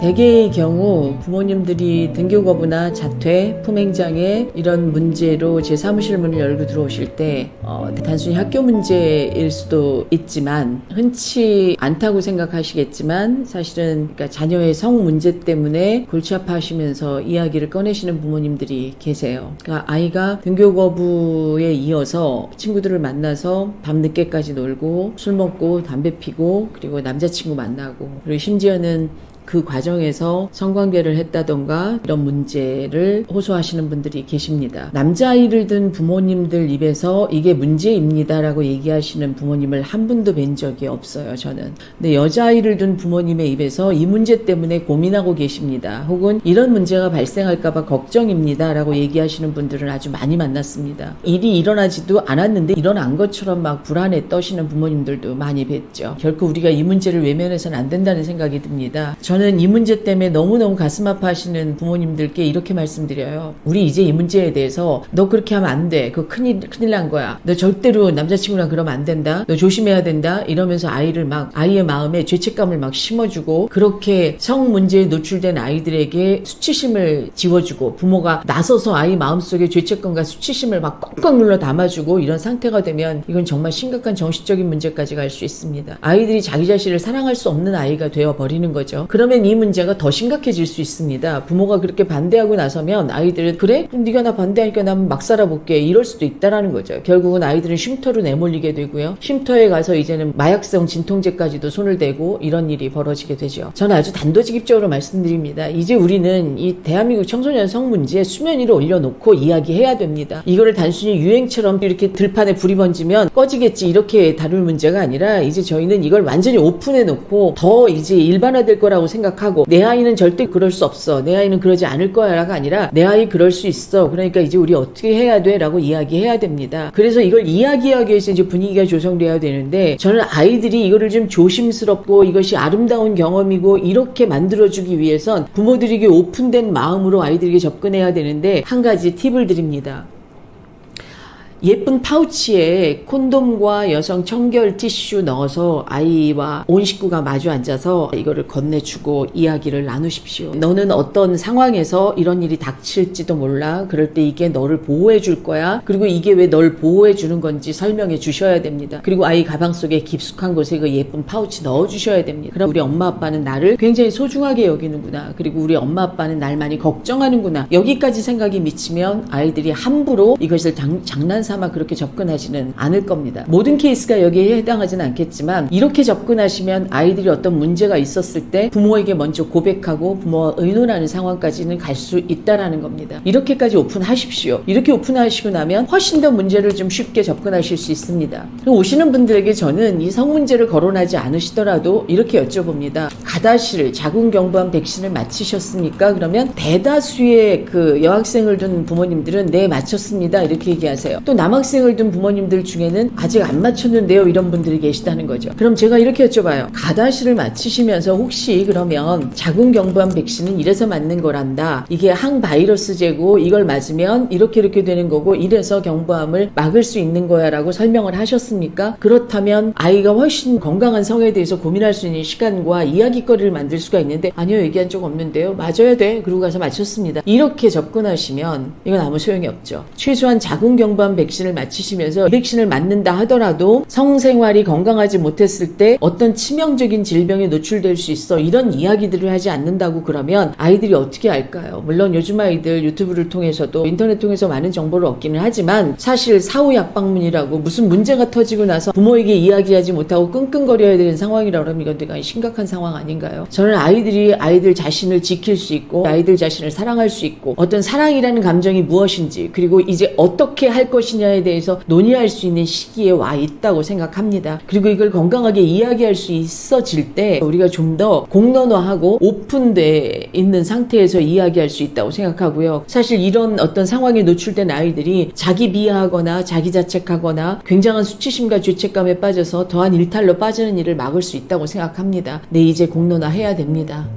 대개의 경우 부모님들이 등교 거부나 자퇴, 품행장애 이런 문제로 제 사무실 문을 열고 들어오실 때 단순히 학교 문제일 수도 있지만 흔치 않다고 생각하시겠지만 사실은 그러니까 자녀의 성 문제 때문에 골치 아파하시면서 이야기를 꺼내시는 부모님들이 계세요. 그러니까 아이가 등교 거부에 이어서 친구들을 만나서 밤늦게까지 놀고 술 먹고 담배 피고 그리고 남자친구 만나고 그리고 심지어는 그 과정에서 성관계를 했다던가 이런 문제를 호소하시는 분들이 계십니다. 남자아이를 둔 부모님들 입에서 이게 문제입니다라고 얘기하시는 부모님을 한 분도 뵌 적이 없어요, 저는. 근데 여자아이를 둔 부모님의 입에서 이 문제 때문에 고민하고 계십니다. 혹은 이런 문제가 발생할까봐 걱정입니다라고 얘기하시는 분들은 아주 많이 만났습니다. 일이 일어나지도 않았는데 일어난 것처럼 막 불안에 떠시는 부모님들도 많이 뵀죠. 결코 우리가 이 문제를 외면해서는 안 된다는 생각이 듭니다. 저는 이 문제 때문에 너무너무 가슴 아파하시는 부모님들께 이렇게 말씀드려요. 우리 이제 이 문제에 대해서 너 그렇게 하면 안 돼. 그거 큰일 난 거야. 너 절대로 남자친구랑 그러면 안 된다. 너 조심해야 된다. 이러면서 아이의 마음에 죄책감을 막 심어주고 그렇게 성 문제에 노출된 아이들에게 수치심을 지워주고 부모가 나서서 아이 마음속에 죄책감과 수치심을 막 꽉꽉 눌러 담아주고 이런 상태가 되면 이건 정말 심각한 정신적인 문제까지 갈 수 있습니다. 아이들이 자기 자신을 사랑할 수 없는 아이가 되어버리는 거죠. 그러면 이 문제가 더 심각해질 수 있습니다. 부모가 그렇게 반대하고 나서면 아이들은 그래? 그럼 네가 나 반대하니까 난 막 살아볼게. 이럴 수도 있다라는 거죠. 결국은 아이들은 쉼터로 내몰리게 되고요. 쉼터에 가서 이제는 마약성 진통제까지도 손을 대고 이런 일이 벌어지게 되죠. 저는 아주 단도직입적으로 말씀드립니다. 이제 우리는 이 대한민국 청소년 성 문제에 수면 위로 올려놓고 이야기해야 됩니다. 이거를 단순히 유행처럼 이렇게 들판에 불이 번지면 꺼지겠지 이렇게 다룰 문제가 아니라 이제 저희는 이걸 완전히 오픈해놓고 더 이제 일반화될 거라고 생각하고 내 아이는 절대 그럴 수 없어. 내 아이는 그러지 않을 거야가 아니라 내 아이 그럴 수 있어. 그러니까 이제 우리 어떻게 해야 돼? 라고 이야기해야 됩니다. 그래서 이걸 이야기하기 위해서 이제 분위기가 조성돼야 되는데 저는 아이들이 이거를 좀 조심스럽고 이것이 아름다운 경험이고 이렇게 만들어주기 위해선 부모들에게 오픈된 마음으로 아이들에게 접근해야 되는데 한 가지 팁을 드립니다. 예쁜 파우치에 콘돔과 여성 청결 티슈 넣어서 아이와 온 식구가 마주 앉아서 이거를 건네주고 이야기를 나누십시오. 너는 어떤 상황에서 이런 일이 닥칠지도 몰라. 그럴 때 이게 너를 보호해 줄 거야. 그리고 이게 왜 널 보호해 주는 건지 설명해 주셔야 됩니다. 그리고 아이 가방 속에 깊숙한 곳에 그 예쁜 파우치 넣어 주셔야 됩니다. 그럼 우리 엄마 아빠는 나를 굉장히 소중하게 여기는구나. 그리고 우리 엄마 아빠는 날 많이 걱정하는구나. 여기까지 생각이 미치면 아이들이 함부로 이것을 장난삼아 그렇게 접근하지는 않을 겁니다. 모든 케이스가 여기에 해당하지는 않겠지만 이렇게 접근하시면 아이들이 어떤 문제가 있었을 때 부모에게 먼저 고백하고 부모와 의논하는 상황까지는 갈 수 있다라는 겁니다. 이렇게까지 오픈하십시오. 이렇게 오픈하시고 나면 훨씬 더 문제를 좀 쉽게 접근하실 수 있습니다. 오시는 분들에게 저는 이 성 문제를 거론하지 않으시더라도 이렇게 여쭤봅니다. 가다실 자궁경부암 백신을 마치셨습니까? 그러면 대다수의 그 여학생을 둔 부모님들은 네, 마쳤습니다. 이렇게 얘기하세요. 또 남학생을 둔 부모님들 중에는 아직 안 마쳤는데요. 이런 분들이 계시다는 거죠. 그럼 제가 이렇게 여쭤봐요. 가다실을 마치시면서 혹시 그러면 자궁경부암 백신은 이래서 맞는 거란다. 이게 항바이러스제고 이걸 맞으면 이렇게 되는 거고 이래서 경부암을 막을 수 있는 거야 라고 설명을 하셨습니까? 그렇다면 아이가 훨씬 건강한 성에 대해서 고민할 수 있는 시간과 이야기거리를 만들 수가 있는데 아니요, 얘기한 적 없는데요. 맞아야 돼. 그러고 가서 맞췄습니다. 이렇게 접근하시면 이건 아무 소용이 없죠. 최소한 자궁경부암 백신을 맞히시면서 백신을 맞는다 하더라도 성생활이 건강하지 못했을 때 어떤 치명적인 질병에 노출될 수 있어. 이런 이야기들을 하지 않는다고 그러면 아이들이 어떻게 알까요? 물론 요즘 아이들 유튜브를 통해서도 인터넷 통해서 많은 정보를 얻기는 하지만 사실 사후약방문이라고 무슨 문제가 터지고 나서 부모에게 이야기하지 못하고 끙끙거려야 되는 상황이라고 하면 이건 되게 심각한 상황 아닌가요? 저는 아이들이 아이들 자신을 지킬 수 있고 아이들 자신을 사랑할 수 있고 어떤 사랑이라는 감정이 무엇인지 그리고 이제 어떻게 할 것이냐에 대해서 논의할 수 있는 시기에 와 있다고 생각합니다. 그리고 이걸 건강하게 이야기할 수 있어질 때 우리가 좀 더 공론화하고 오픈돼 있는 상태에서 이야기할 수 있다고 생각하고요. 사실 이런 어떤 상황에 노출된 아이들이 자기 비하하거나 자기 자책하거나 굉장한 수치심과 죄책감에 빠져서 더한 일탈로 빠지는 일을 막을 수 있다고 생각합니다. 네, 이제 공론화해야 됩니다.